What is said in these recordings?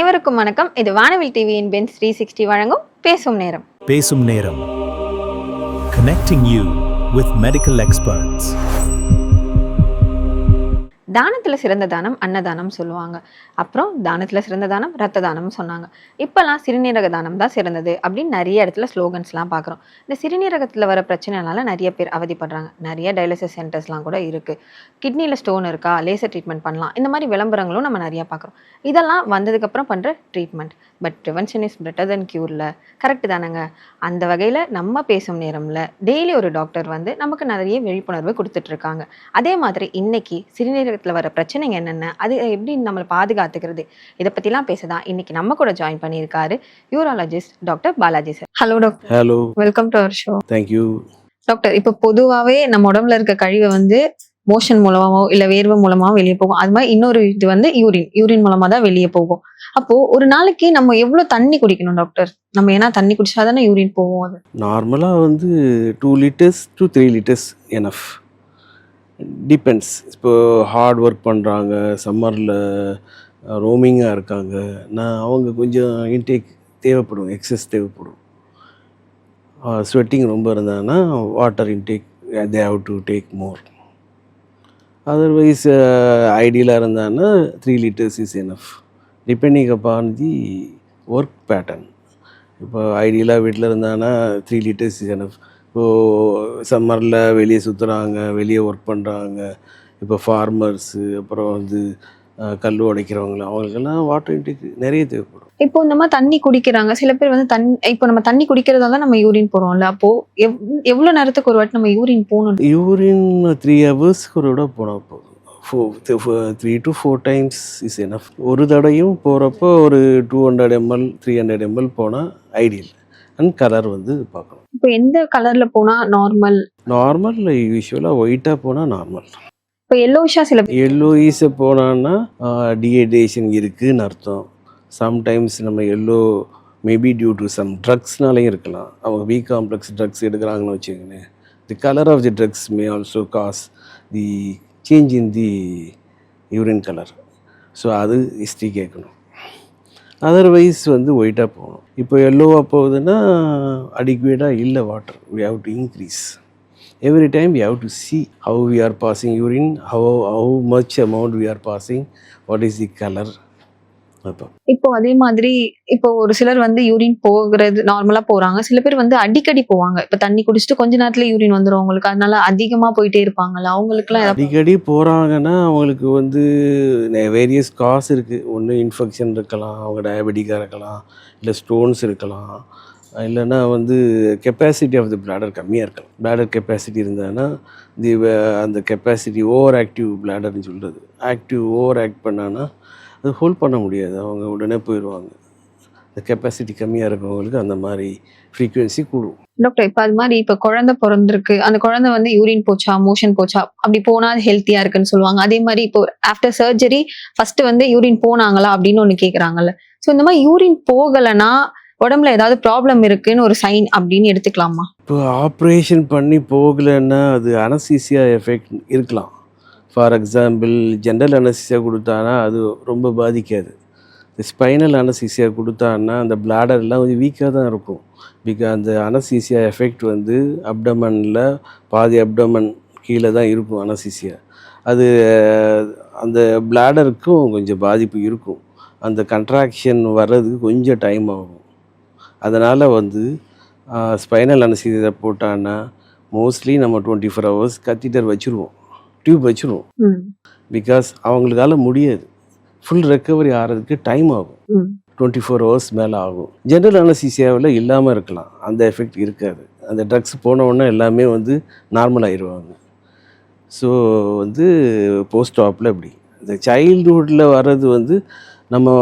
அனைவருக்கும் வணக்கம். இது வானவில் டிவியின் பென்ஸ் 360 வழங்கும் பேசும் நேரம். பேசும் நேரம். Connecting you with medical experts. தானத்தில் சிறந்த தானம் அன்னதானம் சொல்லுவாங்க. அப்புறம் தானத்தில் சிறந்த தானம் ரத்த தானம் சொன்னாங்க. இப்போல்லாம் சிறுநீரக தானம் தான் சிறந்தது அப்படின்னு நிறைய இடத்துல ஸ்லோகன்ஸ்லாம் பார்க்குறோம். இந்த சிறுநீரகத்தில் வர பிரச்சனைனால நிறைய பேர் அவதிப்படுறாங்க. நிறைய டயாலிசிஸ் சென்டர்ஸ்லாம் கூட இருக்குது. கிட்னியில் ஸ்டோன் இருக்கா, லேசர் ட்ரீட்மெண்ட் பண்ணலாம், இந்த மாதிரி விளம்பரங்களும் நம்ம நிறையா பார்க்குறோம். இதெல்லாம் வந்ததுக்கப்புறம் பண்ணுற treatment. But prevention is better than க்யூரில். கரெக்டு தானேங்க? அந்த வகையில் நம்ம பேசும் நேரமில் டெய்லி ஒரு டாக்டர் வந்து நமக்கு நிறைய விழிப்புணர்வு கொடுத்துட்ருக்காங்க. அதே மாதிரி இன்னைக்கு சிறுநீரக வர பிரச்சனைங்க என்னென்ன, அது எப்படி நம்மளை பாதுகாத்துக்கிறது, இதை பத்திலாம் பேசதான் இன்னைக்கு நம்ம கூட ஜாயின் பண்ணியிருக்காரு urologist doctor Balaji sir. Hello doctor. Hello, welcome to our show. Thank you doctor. இப்போ பொதுவாகவே நம்ம உடம்புல இருக்க கழிவை வந்து மோஷன் மூலமாவோ இல்லை வேர்வை மூலமாவோ வெளியே போகும். அது மாதிரி இன்னொரு இது வந்து யூரின் மூலமா தான் வெளியே போகும். அப்போ ஒரு நாளைக்கு நம்ம எவ்வளவு தண்ணி குடிக்கணும் டாக்டர்? நம்ம ஏன்னா தண்ணி குடிச்சாதானே யூரின் போகும். அது நார்மலாக வந்து 2 liters to 3 liters enough. Depends. இப்போது ஹார்ட் ஒர்க் பண்ணுறாங்க, சம்மரில் ரோமிங்காக இருக்காங்க, அவங்க கொஞ்சம் இன்டேக் தேவைப்படும், எக்ஸஸ் தேவைப்படும். ஸ்வெட்டிங் ரொம்ப இருந்தாங்கன்னா water intake they have to take more. Otherwise ஐடியலாக இருந்தாங்கன்னா 3 liters is enough, depending upon the work pattern. இப்போ ஐடியலாக வீட்டில் இருந்தாங்கன்னா 3 liters இஸ் எனஃப். இப்போது சம்மரில் வெளியே சுற்றுறாங்க, வெளியே ஒர்க் பண்ணுறாங்க, இப்போ ஃபார்மர்ஸு, அப்புறம் வந்து கல் உடைக்கிறவங்க, அவங்களுக்கெல்லாம் வாட்டர் இன்டேக் நிறைய தேவைப்படும். இப்போ இந்த மாதிரி தண்ணி குடிக்கிறாங்க சில பேர் வந்து இப்போ நம்ம தண்ணி குடிக்கிறதால நம்ம யூரின் போகிறோம்ல, அப்போது எவ்வளோ நேரத்துக்கு ஒரு வாட்டி நம்ம யூரின் போகணும்? யூரின் 3 ஹவர்ஸ்க்கு ஒரு விட போனால் போதும். 3 to 4 times இஸ் எனஃப். ஒரு தடையும் போகிறப்போ ஒரு 200 ml 300 ml போனால் ஐடியல். அண்ட் கலர் வந்து பார்க்கணும். இப்போ எந்த கலர்ல போனா நார்மல்? யூஸ்வலாக ஒயிட்டாக போனால் நார்மல். இப்போ எல்லோஷா சில எல்லோயிஸை போனான்னா டீஹைட்ரேஷன் இருக்குதுன்னு அர்த்தம். சம்டைம்ஸ் நம்ம yellow maybe due to some ட்ரக்ஸ்னாலையும் இருக்கலாம். அவங்க பி காம்ப்ளெக்ஸ் ட்ரக்ஸ் எடுக்கிறாங்கன்னு வச்சுக்கோங்க. The colour of the drugs may also cause the change in the urine colour. So அது ஹிஸ்ட்ரி கேட்கணும். அதர்வைஸ் வந்து ஒயிட்டாக போகணும். இப்போ எல்லோவாக போகுதுன்னா அடிக்குவேட்டாக இல்லை water. We have to increase every time. We have to see how we are passing urine, how much amount we are passing, what is the colour. அப்போ இப்போ அதே மாதிரி இப்போ ஒரு சிலர் வந்து யூரின் போகிறது நார்மலா போறாங்க, சில பேர் வந்து அடிக்கடி போவாங்க. இப்போ தண்ணி குடிச்சிட்டு கொஞ்ச நேரத்துல யூரின் வந்துடும் அவங்களுக்கு, அதனால அதிகமா போயிட்டே இருப்பாங்கல்ல, அவங்களுக்குலாம் அடிக்கடி போகிறாங்கன்னா அவங்களுக்கு வந்து வேரியஸ் காஸ் இருக்குது. ஒன்று இன்ஃபெக்ஷன் இருக்கலாம், அவங்க டயபெட்டிக்காக இருக்கலாம், இல்லை ஸ்டோன்ஸ் இருக்கலாம், இல்லைன்னா வந்து கெப்பாசிட்டி ஆஃப் தி பிளாடர் கம்மியாக இருக்கலாம். பிளாடர் கெப்பாசிட்டி இருந்தாங்கன்னா அந்த கெப்பாசிட்டி ஓவர் ஆக்டிவ் பிளாடர்னு சொல்கிறது. ஓவர் ஆக்ட் பண்ணான்னா அது ஹோல்ட் பண்ண முடியாது, அவங்க உடனே போயிடுவாங்க. இந்த கெப்பாசிட்டி கம்மியாக இருக்கவங்களுக்கு அந்த மாதிரி ஃப்ரீக்குவென்சி கூடும். டாக்டர், இப்போ அது மாதிரி இப்போ குழந்தை பிறந்திருக்கு, அந்த குழந்தை வந்து யூரின் போச்சா, மோஷன் போச்சா, அப்படி போனா அது ஹெல்த்தியா இருக்குன்னு சொல்லுவாங்க. அதே மாதிரி இப்போ ஆஃப்டர் சர்ஜரி ஃபர்ஸ்ட் வந்து யூரின் போனாங்களா அப்படின்னு ஒன்று கேட்குறாங்கல்ல. ஸோ இந்த மாதிரி யூரின் போகலைன்னா உடம்புல ஏதாவது ப்ராப்ளம் இருக்குன்னு ஒரு சைன் அப்படின்னு எடுத்துக்கலாமா? இப்போ ஆப்ரேஷன் பண்ணி போகலைன்னா அது அனஸ்தீசியா எஃபெக்ட் இருக்கலாம். ஃபார் எக்ஸாம்பிள் ஜென்ரல் அனஸ்தீசியா கொடுத்தானா அது ரொம்ப பாதிக்காது. ஸ்பைனல் அனஸ்தீசியா கொடுத்தான்னா அந்த பிளாடர்லாம் கொஞ்சம் வீக்காக தான் இருக்கும். அந்த அனஸ்தீசியா எஃபெக்ட் வந்து அப்டமனில் பாதி அப்டமன் கீழே தான் இருக்கும் அனஸ்தீசியா. அது அந்த பிளாடருக்கும் கொஞ்சம் பாதிப்பு இருக்கும். அந்த கண்ட்ராக்ஷன் வர்றதுக்கு கொஞ்சம் டைம் ஆகும். அதனால் வந்து ஸ்பைனல் அனஸ்தீசியா போட்டான்னா மோஸ்ட்லி நம்ம 24 hours கத்தீட்டர் வச்சுருவோம், டியூப் வச்சுருவோம். பிகாஸ் அவங்களுக்கால முடியாது, ஃபுல் ரெக்கவரி ஆகிறதுக்கு டைம் ஆகும். 24 hours மேலே ஆகும். ஜென்ரல் அனஸ்தீசியாவில் இல்லாமல் இருக்கலாம், அந்த எஃபெக்ட் இருக்காது. அந்த ட்ரக்ஸ் போனவுடனே எல்லாமே வந்து நார்மல் ஆயிடுவாங்க. ஸோ வந்து போஸ்ட் ஆப்பில் இப்படி இந்த சைல்டுஹுட்டில் வர்றது வந்து நம்ம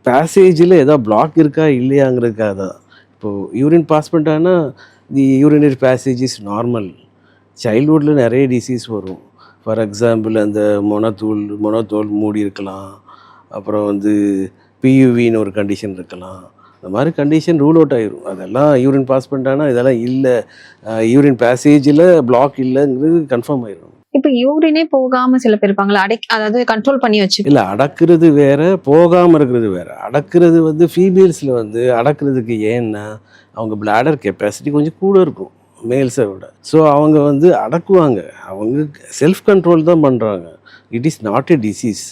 பேசேஜில் ஏதோ பிளாக் இருக்கா இல்லையாங்கிறதுக்காக தான். இப்போது யூரின் பாஸ் பண்ணிட்டாங்கன்னா தி யூரினரி பேசேஜ் இஸ் நார்மல். சைல்டுஹுட்டில் நிறைய டிசீஸ் வரும். ஃபார் எக்ஸாம்பிள் அந்த மொனத்தோல் மூடி இருக்கலாம், அப்புறம் வந்து பியூவின்னு ஒரு கண்டிஷன் இருக்கலாம். அந்த மாதிரி கண்டிஷன் ரூல் அவுட் ஆயிரும். அதெல்லாம் யூரின் பாஸ் பண்ணிட்டாங்கன்னா இதெல்லாம் இல்லை, யூரின் பேசேஜில் பிளாக் இல்லைங்கிறது கன்ஃபார்ம் ஆயிடும். இப்ப யூரினே போகாம சில பேர் இருப்பாங்களா, அதாவது கண்ட்ரோல் பண்ணி வச்சு. இல்லை, அடக்கிறது வேற, போகாமல் இருக்கிறது வேற. அடக்கிறது வந்து ஃபீமேல்ஸில் வந்து அடக்கிறதுக்கு ஏன்னா அவங்க பிளாடர் கெப்பாசிட்டி கொஞ்சம் கூட இருக்கும் மேல்ஸை விட. ஸோ அவங்க வந்து அடக்குவாங்க, அவங்க செல்ஃப் கண்ட்ரோல் தான் பண்ணுறாங்க. It is not a disease.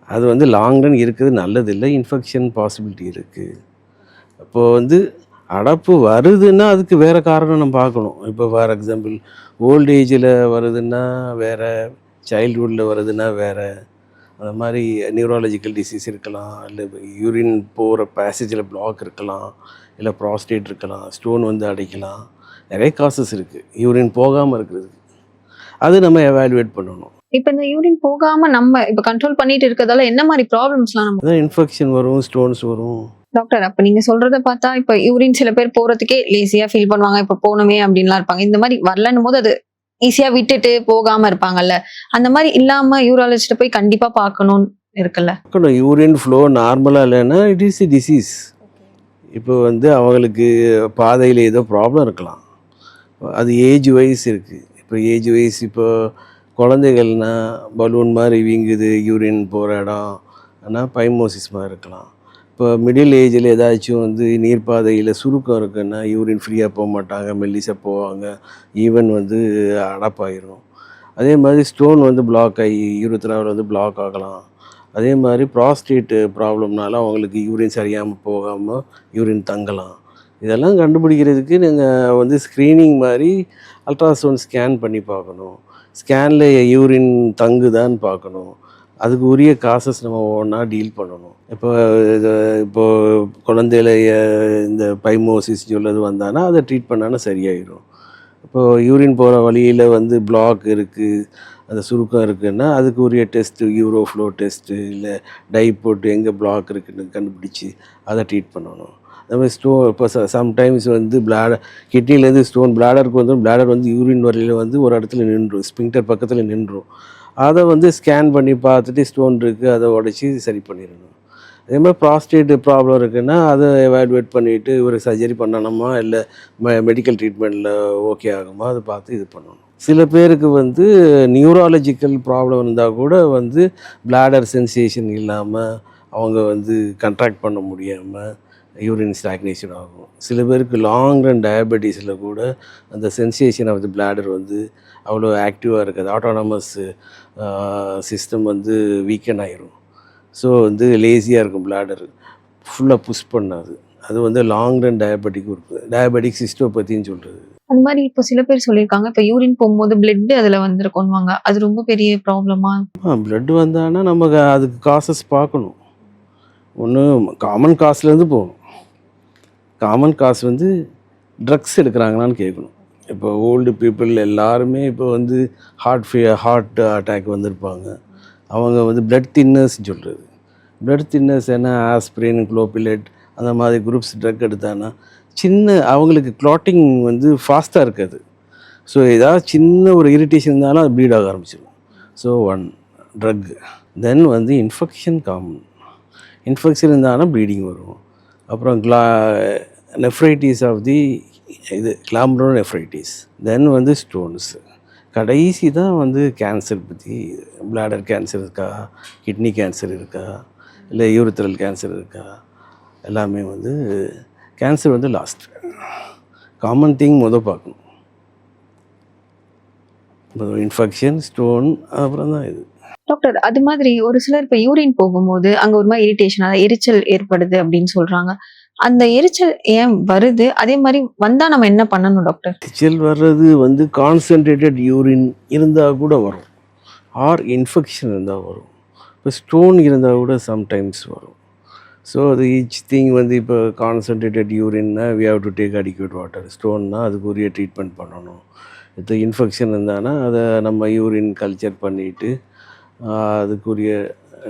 அது வந்து லாங் ரன் இருக்கிறது நல்லதில்லை, இன்ஃபெக்ஷன் பாசிபிலிட்டி இருக்குது. அப்போது வந்து அடப்பு வருதுன்னா அதுக்கு வேறு காரணம் நம்ம பார்க்கணும். இப்போ ஃபார் எக்ஸாம்பிள் ஓல்ட் ஏஜில் வருதுன்னா வேறு, சைல்ட்ஹுட்டில் வருதுன்னா வேறு. அந்த மாதிரி நியூராலஜிக்கல் டிசீஸ் இருக்கலாம், இல்லை யூரின் போகிற பேசேஜில் பிளாக் இருக்கலாம், இல்லை ப்ராஸ்டேட் இருக்கலாம், ஸ்டோன் வந்து அடைக்கலாம். நிறைய காசஸ் இருக்குது யூரின் போகாமல் இருக்கிறதுக்கு. அது நம்ம எவாலுவேட் பண்ணணும். இப்ப இந்த யூரின் போகாம நம்ம இப்ப கண்ட்ரோல் பண்ணிட்டு இருக்கிறதால என்ன மாதிரி ப்ராப்ளம்ஸ்லாம் நம்ம அதான் இன்ஃபெக்ஷன் வரும், ஸ்டோன்ஸ் வரும். டாக்டர்? அப்ப நீங்க சொல்றத பார்த்தா இப்ப யூரின் சில பேர் போறதுக்கே லேசியா ஃபீல் பண்ணுவாங்க, இப்ப போகணுமே அப்படின்லாம் இருப்பாங்க. இந்த மாதிரி வரலன்னும் போது அது ஈஸியா விட்டுட்டு போகாம இருப்பாங்கல்ல, அந்த மாதிரி இல்லாம யூராலஜிஸ்ட போய் கண்டிப்பா பார்க்கணும்னு இருக்குல்ல? யூரின் ஃப்ளோ நார்மலாக இல்லைன்னா இட் இஸ் எ டிசீஸ். இப்போ வந்து அவங்களுக்கு பாதையில் ஏதோ ப்ராப்ளம் இருக்கலாம், அது ஏஜ் வைஸ் இருக்குது. இப்போ ஏஜ் வைஸ் இப்போ குழந்தைகள்னா பலூன் மாதிரி வீங்குது யூரின் போகிற இடம், ஆனால் பைமோசிஸ் மாதிரி இருக்கலாம். இப்போ மிடில் ஏஜில் ஏதாச்சும் வந்து நீர்ப்பாதையில் சுருக்கம் இருக்குன்னா யூரின் ஃப்ரீயாக போக மாட்டாங்க, மெல்லிசாக போவாங்க, ஈவன் வந்து அடப்பாயிரும். அதே மாதிரி ஸ்டோன் வந்து பிளாக் ஆகி யூரித்ராவில் வந்து பிளாக் ஆகலாம். அதே மாதிரி ப்ராஸ்டேட் ப்ராப்ளம்னால அவங்களுக்கு யூரின் சரியாமல் போகாமல் யூரின் தங்கலாம். இதெல்லாம் கண்டுபிடிக்கிறதுக்கு நீங்கள் வந்து ஸ்க்ரீனிங் மாதிரி அல்ட்ராசவுண்ட் ஸ்கேன் பண்ணி பார்க்கணும். ஸ்கேனில் யூரின் தங்குதான்னு பார்க்கணும். அதுக்கு உரிய காசஸ் நம்ம ஒவ்வொன்றா டீல் பண்ணணும். இப்போது குழந்தையில இந்த பைமோசிஸ் சொல்லது வந்தானா அதை ட்ரீட் பண்ணானா சரியாயிடும். இப்போது யூரின் போகிற வழியில் வந்து பிளாக் இருக்குது, அந்த சுருக்கம் இருக்குதுன்னா அதுக்கு உரிய டெஸ்ட்டு, யூரோஃப்ளோ டெஸ்ட்டு, இல்லை டை போட்டு எங்கே பிளாக் இருக்குதுன்னு கண்டுபிடிச்சி அதை ட்ரீட் பண்ணணும். அது மாதிரி இப்போ சம்டைம்ஸ் வந்து கிட்னிலேருந்து ஸ்டோன் பிளாடருக்கு வந்து பிளாடர் வந்து யூரின் வரையில் வந்து ஒரு இடத்துல நின்றும், ஸ்பிங்டர் பக்கத்தில் நின்றும். அதை வந்து ஸ்கேன் பண்ணி பார்த்துட்டு ஸ்டோன் இருக்குது அதை உடச்சி சரி பண்ணிடணும். அதே மாதிரி ப்ராஸ்டேட் ப்ராப்ளம் இருக்குதுன்னா அதை எவாலுவேட் பண்ணிவிட்டு ஒரு சர்ஜரி பண்ணணுமா இல்லை மெடிக்கல் ட்ரீட்மெண்ட்டில் ஓகே ஆகுமா அதை பார்த்து இது பண்ணணும். சில பேருக்கு வந்து நியூராலஜிக்கல் ப்ராப்ளம் இருந்தால் கூட வந்து பிளாடர் சென்சேஷன் இல்லாமல் அவங்க வந்து கண்ட்ராக்ட் பண்ண முடியாமல் யூரின் ஸ்டாக்னேஷன் ஆகும். சில பேருக்கு லாங் ரன் டயபெட்டிஸில் கூட அந்த சென்சேஷன் ஆஃப் தி பிளாடர் வந்து அவ்வளோ ஆக்டிவாக இருக்காது, ஆட்டோனமஸ் சிஸ்டம் வந்து வீக்கன் ஆயிரும். ஸோ வந்து லேசியாக இருக்கும், பிளாடர் ஃபுல்லாக புஷ் பண்ணாது. அது வந்து லாங் ரன் டயபெட்டிக் சிஸ்டோபதின்னு சொல்கிறது. அந்த மாதிரி இப்போ சில பேர் சொல்லியிருக்காங்க, இப்போ யூரின் போகும்போது பிளட் அதில் வந்திருக்கும்வாங்க, அது ரொம்ப பெரிய ப்ராப்ளமா? பிளட் வந்தான்னா நமக்கு அதுக்கு காசஸ் பார்க்கணும். ஒன்று காமன் காசுலேருந்து போகணும். காமன் காசு வந்து ட்ரக்ஸ் எடுக்கிறாங்களான்னு கேட்கணும். இப்போ ஓல்டு பீப்புள் எல்லாருமே இப்போ வந்து ஹார்ட் அட்டாக் வந்திருப்பாங்க. அவங்க வந்து பிளட் தின்னர்ஸ்ன்னு சொல்கிறது. பிளட் தின்னர்ஸ் என்ன, ஆஸ்பிரின், குளோபிலேட் அந்த மாதிரி குரூப்ஸ் ட்ரக் எடுத்தாங்கன்னா அவங்களுக்கு க்ளாட்டிங் வந்து ஃபாஸ்ட்டாக இருக்காது. ஸோ ஏதாவது சின்ன ஒரு இரிட்டேஷன் இருந்தாலும் அது ப்ளீட் ஆக ஆரம்பிச்சிடும். So one drug. தென் வந்து இன்ஃபெக்ஷன் காமன். இன்ஃபெக்ஷன் இருந்தாலும் ப்ளீடிங் வரும். அப்புறம் nephritis of the glomerulonephritis. Then வந்து ஸ்டோன்ஸ். கடைசி தான் வந்து கேன்சர் பற்றி, பிளாடர் கேன்சர் இருக்கா, கிட்னி கேன்சர் இருக்கா, இல்லை யூரித்ரல் கேன்சர் இருக்கா, எல்லாமே வந்து கேன்சர் வந்து லாஸ்ட். காமன் திங் பார்க்கணும். இன்ஃபெக்ஷன், ஸ்டோன், அப்புறம் தான் இது. டாக்டர், அது மாதிரி ஒரு சிலர் இப்போ யூரின் போகும்போது அங்கே ஒரு மாதிரி இரிட்டேஷன், அதாவது எரிச்சல் ஏற்படுது அப்படின்னு சொல்கிறாங்க. அந்த எரிச்சல் ஏன் வருது? அதே மாதிரி வந்தால் நம்ம என்ன பண்ணணும் டாக்டர்? எரிச்சல் வர்றது வந்து கான்சன்ட்ரேட்டட் யூரின் இருந்தால் கூட வரும், ஆர் இன்ஃபெக்ஷன் இருந்தால் வரும். இப்போ ஸ்டோன் இருந்தால் கூட சம்டைம்ஸ் வரும். ஸோ அது ஈச் திங் வந்து இப்போ கான்சன்ட்ரேட்டட் யூரின்னா we have to take adequate water. ஸ்டோன்னா அதுக்கு உரிய ட்ரீட்மெண்ட் பண்ணணும். இப்போ இன்ஃபெக்ஷன் இருந்தானா அதை நம்ம யூரின் கல்ச்சர் பண்ணிவிட்டு அதுக்குரிய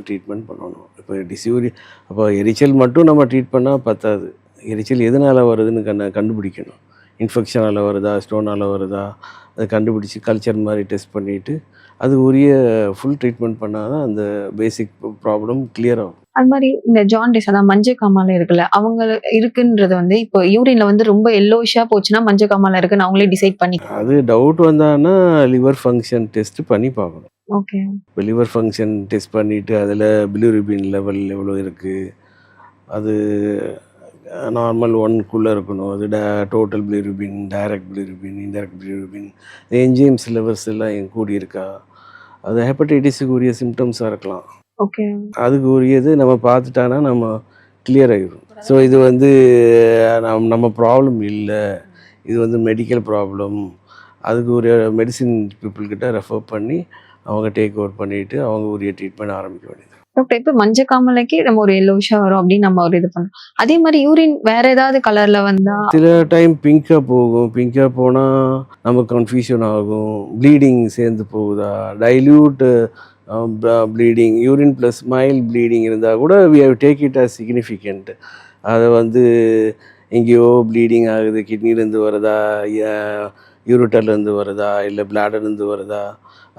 ட்ரீட்மெண்ட் பண்ணணும். இப்போ அப்போ எரிச்சல் மட்டும் நம்ம ட்ரீட் பண்ணால் பத்தாது. எரிச்சல் எதனால் வருதுன்னு கண்டுபிடிக்கணும். இன்ஃபெக்ஷனால் வருதா ஸ்டோனால் வருதா அதை கண்டுபிடிச்சி கல்ச்சர் மாதிரி டெஸ்ட் பண்ணிவிட்டு அது உரிய ஃபுல் ட்ரீட்மெண்ட் பண்ணால் தான் அந்த பேசிக் ப்ராப்ளம் கிளியர் ஆகும். அது மாதிரி இந்த ஜாண்டிஸ் அதான் மஞ்சள் காமாலை இருக்குல்ல, அவங்க இருக்குன்றது வந்து இப்போ யூரின்ல வந்து ரொம்ப எல்லோயிஷா போச்சுன்னா மஞ்சள் காமாலை இருக்குன்னு அவங்களே டிசைட் பண்ணி. அது டவுட் வந்தான்னா லிவர் ஃபங்க்ஷன் டெஸ்ட் பண்ணி பார்க்கணும். ஓகே. இப்போ லிவர் ஃபங்க்ஷன் டெஸ்ட் பண்ணிவிட்டு அதில் பிலிருபின் லெவல் எவ்வளோ இருக்குது, அது நார்மல் 1க்குள்ளே இருக்கணும். அது total bilirubin, direct bilirubin, indirect bilirubin, enzymes levels எல்லாம் கூடி இருக்கா, அது ஹெப்படைட்டிஸுக்கு உரிய சிம்டம்ஸாக இருக்கலாம். ஓகே. அதுக்கு உரியது நம்ம பார்த்துட்டானா நம்ம கிளியர் ஆகிடும். ஸோ இது வந்து நம்ம ப்ராப்ளம் இல்லை, இது வந்து மெடிக்கல் ப்ராப்ளம், அதுக்கு உரிய மெடிசின் பீப்புள்கிட்ட ரெஃபர் பண்ணி அவங்க டேக் ஓவர் பண்ணிவிட்டு அவங்க உரிய ட்ரீட்மெண்ட் ஆரம்பிக்க வேண்டியது. டாக்டர் இப்போ மஞ்சள் காமாலைக்கு நம்ம ஒரு எல்லோயிஷா வரும் அப்படின்னு நம்ம ஒரு இது பண்ணோம். அதே மாதிரி யூரின் வேற ஏதாவது கலர்ல வந்தா சில டைம் பிங்காக போகும். பிங்காக போனால் நமக்கு கன்ஃபியூஷன் ஆகும். ப்ளீடிங் சேர்ந்து போகுதா, dilute bleeding, urine plus mild bleeding இருந்தால் கூட we have take it as significant. அதை வந்து எங்கேயோ ப்ளீடிங் ஆகுது, கிட்னிலேருந்து வருதா, யூரிட்டர்லேருந்து வருதா, இல்லை பிளாடர்லேருந்து வருதா,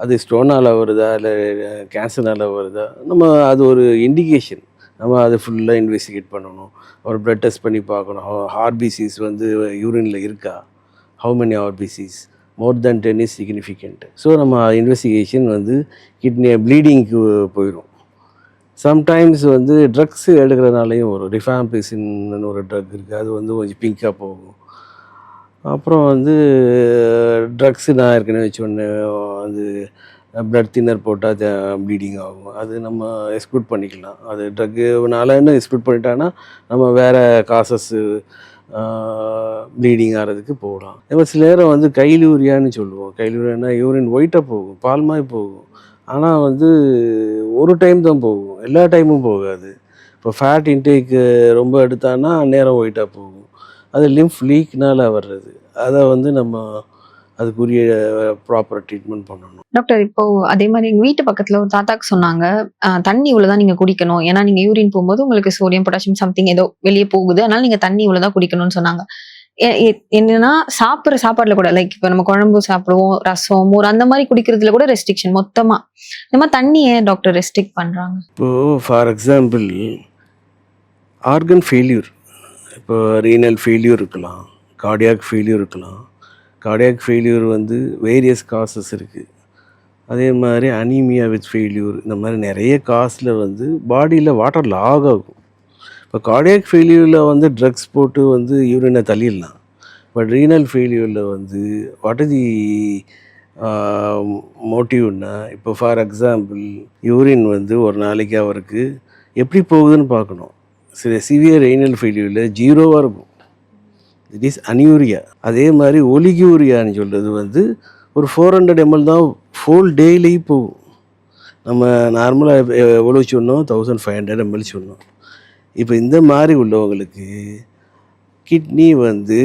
அது ஸ்டோனால் வருதா இல்லை கேன்சர்னால் வருதா, நம்ம அது ஒரு இண்டிகேஷன். நம்ம அதை ஃபுல்லாக இன்வெஸ்டிகேட் பண்ணணும். ஒரு ப்ளட் டெஸ்ட் பண்ணி பார்க்கணும். ஆர்பிசிஸ் வந்து யூரினில் இருக்கா, how many RPCs, more then 10 is significant. So நம்ம இன்வெஸ்டிகேஷன் வந்து கிட்னி ப்ளீடிங்க்கு போயிடும். சம்டைம்ஸ் வந்து ட்ரக்ஸ் எடுக்கிறதுனாலையும் வரும். ரிஃபாம்பிசின்னு ஒரு ட்ரக் இருக்குது, அது வந்து கொஞ்சம் பிங்காக போகும். அப்புறம் வந்து ட்ரக்ஸு நான் ஏற்கனவே சொன்னேன், அது ப்ளட் தின்னர் போட்டால் ப்ளீடிங் ஆகும். அது நம்ம எக்ஸ்க்ளூட் பண்ணிக்கலாம். அது ட்ரக்குனாலன்னு எக்ஸ்க்ளூட் பண்ணிட்டான்னா நம்ம வேறு காசஸ்ஸு ப்ளீடிங் ஆகிறதுக்கு போகலாம். இப்போ சில நேரம் வந்து கைலூரியான்னு சொல்லுவோம். கைலூரியானா யூரின் ஒயிட்டாக போகும், பால் மாதிரி போகும். ஆனால் வந்து ஒரு டைம் தான் போகும், எல்லா டைமும் போகாது. இப்போ ஃபேட் இன்டேக்கு ரொம்ப எடுத்தான்னா நேரம் ஒயிட்டாக போகும். அது லிம்ஃப் லீக்னால் வர்றது. அதை வந்து நம்ம அதுக்குரிய ப்ராப்பர் ட்ரீட்மெண்ட் பண்ணணும். டாக்டர் இப்போ அதே மாதிரி எங்க வீட்டு பக்கத்துல ஒரு தாத்தாக்கு சொன்னாங்க, தண்ணி இவ்வளவுதான் நீங்க குடிக்கணும், ஏன்னா நீங்க யூரின் போகும்போது உங்களுக்கு சோடியம் பொட்டாசியம் சம்திங் ஏதோ வெளியே போகுது, அதனால நீங்க தண்ணி இவ்வளவுதான் குடிக்கணும்னு சொன்னாங்க. என்னன்னா சாப்பிட்ற சாப்பாடுல கூட லைக் இப்போ நம்ம குழம்பு சாப்பிடுவோம், ரசம், மோர் அந்த மாதிரி குடிக்கிறதுல கூட ரெஸ்ட்ரிக்ஷன் மொத்தமா. இந்த மாதிரி தண்ணி ஏன் டாக்டர் ரெஸ்ட்ரிக்ட் பண்றாங்க? இப்போது ஃபார் எக்ஸாம்பிள் ஆர்கன் ஃபெயில்யூர், இப்போ ரீனல் ஃபெயில்யூர் இருக்கலாம், கார்டியாக் ஃபெயில்யூர் இருக்கலாம். கார்டியாக் ஃபெயில்யூர் வந்து வேரியஸ் காசஸ் இருக்குது. அதே மாதிரி அனீமியா வித் ஃபெயில்யூர், இந்த மாதிரி நிறைய காசில் வந்து பாடியில் வாட்டர் லாக் ஆகும். இப்போ கார்டியாக் ஃபெயில்யூரில் வந்து ட்ரக்ஸ் போட்டு வந்து யூரினை தள்ளிடலாம். பட் ரீனல் ஃபெயில்யூரில் வந்து வாட் இஸ் தி மோட்டிவ்னா, இப்போ ஃபார் எக்ஸாம்பிள் யூரின் வந்து ஒரு நாளைக்கு அவருக்கு எப்படி போகுதுன்னு பார்க்கணும். சில சிவியர் ரீனல் ஃபெயில்யூரில் 0வாக இருக்கும், இட் இஸ் அனியூரியா. அதே மாதிரி ஒலிகியூரியான்னு சொல்கிறது வந்து ஒரு 400 ml தான் ஃபுல் டேலேயும் போகும். நம்ம நார்மலாக எவ்வளோ சொன்னோம், 1500 ml சொன்னோம். இப்போ இந்த மாதிரி உள்ளவங்களுக்கு கிட்னி வந்து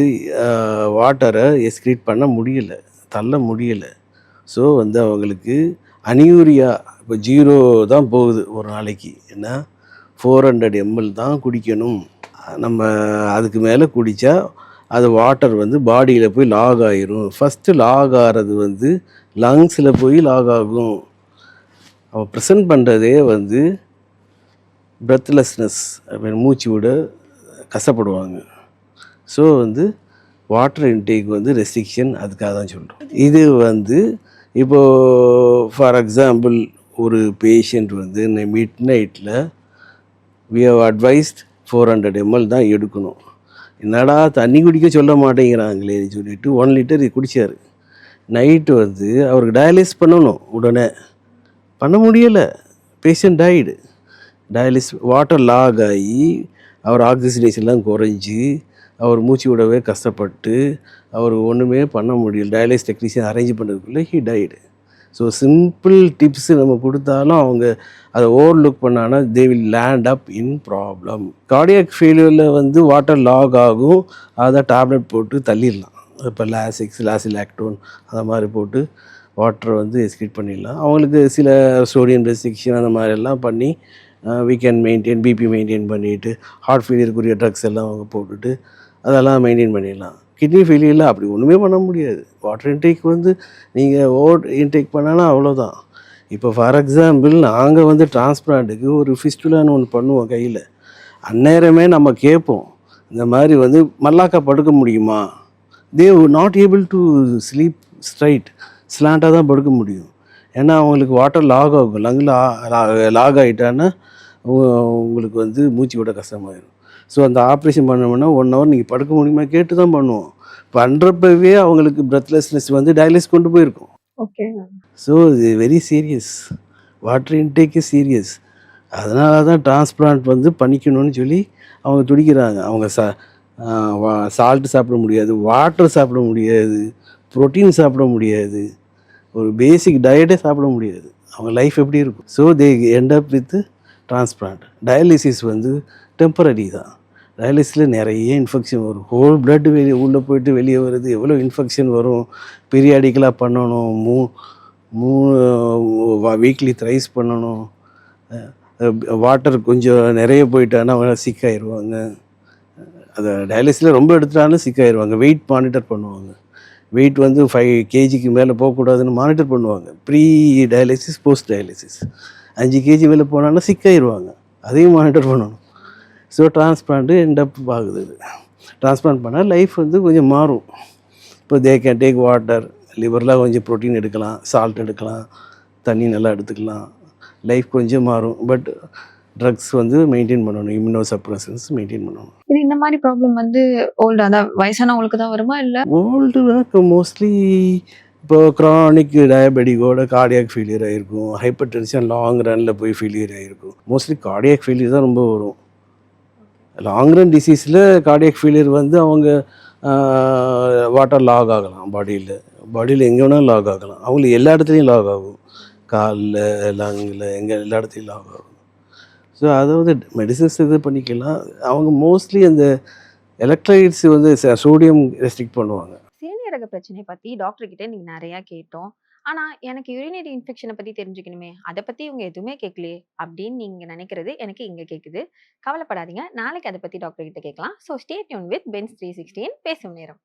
வாட்டரை எக்ஸ்க்ரீட் பண்ண முடியலை, தள்ள முடியலை. ஸோ வந்து அவங்களுக்கு அனியூரியா இப்போ 0 தான் போகுது ஒரு நாளைக்கு. ஏன்னா 400 ml தான் குடிக்கணும். நம்ம அதுக்கு மேலே குடித்தா அது வாட்டர் வந்து பாடியில் போய் லாக் ஆகிரும். ஃபஸ்ட்டு லாக் ஆகிறது வந்து லங்ஸில் போய் லாக் ஆகும். அவன் ப்ரெசன்ட் பண்ணுறதே வந்து பிரெத்லெஸ்னஸ், மூச்சு விட கஷ்டப்படுவாங்க. ஸோ வந்து வாட்டர் இன்டேக் வந்து ரெஸ்ட்ரிக்ஷன் அதுக்காக தான் சொல்கிறோம். இது வந்து இப்போது ஃபார் எக்ஸாம்பிள் ஒரு பேஷண்ட் வந்து மிட் நைட்டில் we have advised 400 ml தான் எடுக்கணும். என்னடா தண்ணி குடிக்க சொல்ல மாட்டேங்கிறாங்களே சொல்லிட்டு 1 லிட்டர் குடித்தார். நைட்டு வந்து அவருக்கு டயாலிஸ் பண்ணணும், உடனே பண்ண முடியலை, patient died. Dialysis water log ஆகி அவர் ஆக்சிஜனேஷன்லாம் குறைஞ்சி அவர் மூச்சு விடவே கஷ்டப்பட்டு அவர் ஒன்றுமே பண்ண முடியல. டயாலிஸ் டெக்னீஷியன் அரேஞ்ச் பண்ணுறதுக்குள்ளே he died. So simple tips நம்ம கொடுத்தாலும் அவங்க அதை ஓவர் லுக் பண்ணாங்கன்னா they will land up in problem. Cardiac ஃபெயிலியரில் வந்து வாட்டர் லாக் ஆகும், அதை டேப்லெட் போட்டு தள்ளிடலாம். இப்போ லாசிக்ஸ், லாசிலாக்டோன் அந்த மாதிரி போட்டு வாட்டரை வந்து எக்ஸ்க்ரீட் பண்ணிடலாம். அவங்களுக்கு சில சோடியம் ரெஸ்ட்ரிக்ஷன் அந்த மாதிரிலாம் பண்ணி we can பிபி மெயின்டைன் பண்ணிவிட்டு ஹார்ட் ஃபெயிலியருக்குரிய ட்ரக்ஸ் எல்லாம் அவங்க போட்டுட்டு அதெல்லாம் மெயின்டைன் பண்ணிடலாம். கிட்னி ஃபெயிலியரில் அப்படி ஒன்றுமே பண்ண முடியாது. வாட்டர் இன்டேக் வந்து நீங்கள் ஓவர் இன்டேக் பண்ணாலும் அவ்வளோதான். இப்போ ஃபார் எக்ஸாம்பிள் நாங்கள் வந்து டிரான்ஸ்பிளான்ட்டுக்கு ஒரு ஃபிஸ்டுலான்னு ஒன்று பண்ணுவோம் கையில். அந்நேரமே நம்ம கேட்போம், இந்த மாதிரி வந்து மல்லாக்கா படுக்க முடியுமா? They not able to sleep straight, ஸ்லாண்டாக தான் படுக்க முடியும். ஏன்னா அவங்களுக்கு வாட்டர் லாக் ஆகும், லங்கில் லாக் ஆகிட்டான்னா உங்களுக்கு வந்து மூச்சு விட கஷ்டமாயிடும். ஸோ அந்த ஆப்ரேஷன் பண்ணோம்னா 1 ஹவர் நீங்கள் படுக்க முடியுமா கேட்டு தான் பண்ணுவோம். பண்ணுறப்பவே அவங்களுக்கு பிரெத்லெஸ்னஸ் வந்து டயாலிசிஸ் கொண்டு போயிருக்கும். ஓகே. ஸோ இது very serious. Water intake is serious. அதனால தான் டிரான்ஸ்பிளான்ட் வந்து பண்ணிக்கணும்னு சொல்லி அவங்க துடிக்கிறாங்க. அவங்க சால்ட்டு சாப்பிட முடியாது, வாட்டர் சாப்பிட முடியாது, புரோட்டீன் சாப்பிட முடியாது, ஒரு பேசிக் டயட்டே சாப்பிட முடியாது. அவங்க லைஃப் எப்படி இருக்கும்? So they end up with transplant. Dialysis வந்து டெம்பரரி தான். டயாலிசிஸில் நிறைய இன்ஃபெக்ஷன் வரும். ஹோல் பிளட் உள்ளே போயிட்டு வெளியே வருது. எவ்வளோ இன்ஃபெக்ஷன் வரும். பீரியாடிக்கலாக பண்ணணும். 3 வீக்லி த்ரைஸ் பண்ணணும். வாட்டர் கொஞ்சம் நிறைய போயிட்டான்னா அவங்க சிக் ஆயிடுவாங்க. அதை டயாலிசிஸில் ரொம்ப எடுத்துட்டாலும் சிக் ஆயிடுவாங்க. வெயிட் மானிட்டர் பண்ணுவாங்க. வெயிட் வந்து 5 கேஜிக்கு மேலே போகக்கூடாதுன்னு மானிட்டர் பண்ணுவாங்க. Pre dialysis, post dialysis. 5 KG மேலே போனாலும் சிக் ஆயிடுவாங்க. அதையும் மானிட்டர் பண்ணணும். ஸோ டிரான்ஸ்பிளான்ட்டு எண்டப் ஆகுது. டிரான்ஸ்பிளான்ட் பண்ணால் லைஃப் வந்து கொஞ்சம் மாறும். இப்போ தே கேன் டேக் வாட்டர், லிவரில் கொஞ்சம் ப்ரோட்டீன் எடுக்கலாம், சால்ட் எடுக்கலாம், தண்ணி நல்லா எடுத்துக்கலாம். லைஃப் கொஞ்சம் மாறும். பட் ட்ரக்ஸ் வந்து மெயின்டைன் பண்ணணும். இம்யூனோ சப்ரசன்ஸ் மெயின்டைன் பண்ணணும். இது இந்த மாதிரி ப்ராப்ளம் வந்து ஓல்டு அதான் வயசானவங்களுக்கு தான் வருமா இல்ல? ஓல்டுனா மோஸ்ட்லி இப்போ க்ரானிக் டயபெட்டிக்கோட கார்டியாக் ஃபெயிலியர் ஆகிருக்கும். ஹைப்பர் டென்ஷன் லாங் ரனில் போய் ஃபெயிலியர் ஆகிருக்கும். மோஸ்ட்லி கார்டியாக் ஃபெயிலியர் தான் ரொம்ப வரும். லாங் ரன் டிசீஸில் கார்டியாக் ஃபெயிலியர் வந்து அவங்க வாட்டர் லாக் ஆகலாம். பாடியில் எங்கே வேணாலும் லாக் ஆகலாம். அவங்களுக்கு எல்லா இடத்துலையும் லாக் ஆகும். காலில், லங்கில், எல்லா இடத்துலையும் லாக் ஆகும். ஸோ அதாவது மெடிசன்ஸ் இது பண்ணிக்கலாம். அவங்க மோஸ்ட்லி அந்த எலக்ட்ரைட்ஸ் வந்து சோடியம் ரெஸ்ட்ரிக்ட் பண்ணுவாங்க. சிறுநீரக பிரச்சனை பத்தி டாக்டர் கிட்ட நீங்க நிறைய கேட்டோம். ஆனா எனக்கு யூரினரி இன்ஃபெக்ஷனை பத்தி தெரிஞ்சுக்கணுமே, அதை பத்தி இவங்க எதுவுமே கேட்கலையே அப்படின்னு நீங்க நினைக்கிறது எனக்கு இங்க கேக்குது. கவலைப்படாதீங்க, நாளைக்கு அதை பத்தி டாக்டர் கிட்ட கேட்கலாம். So stay tuned with Benz 316 பேசும் நேரம்.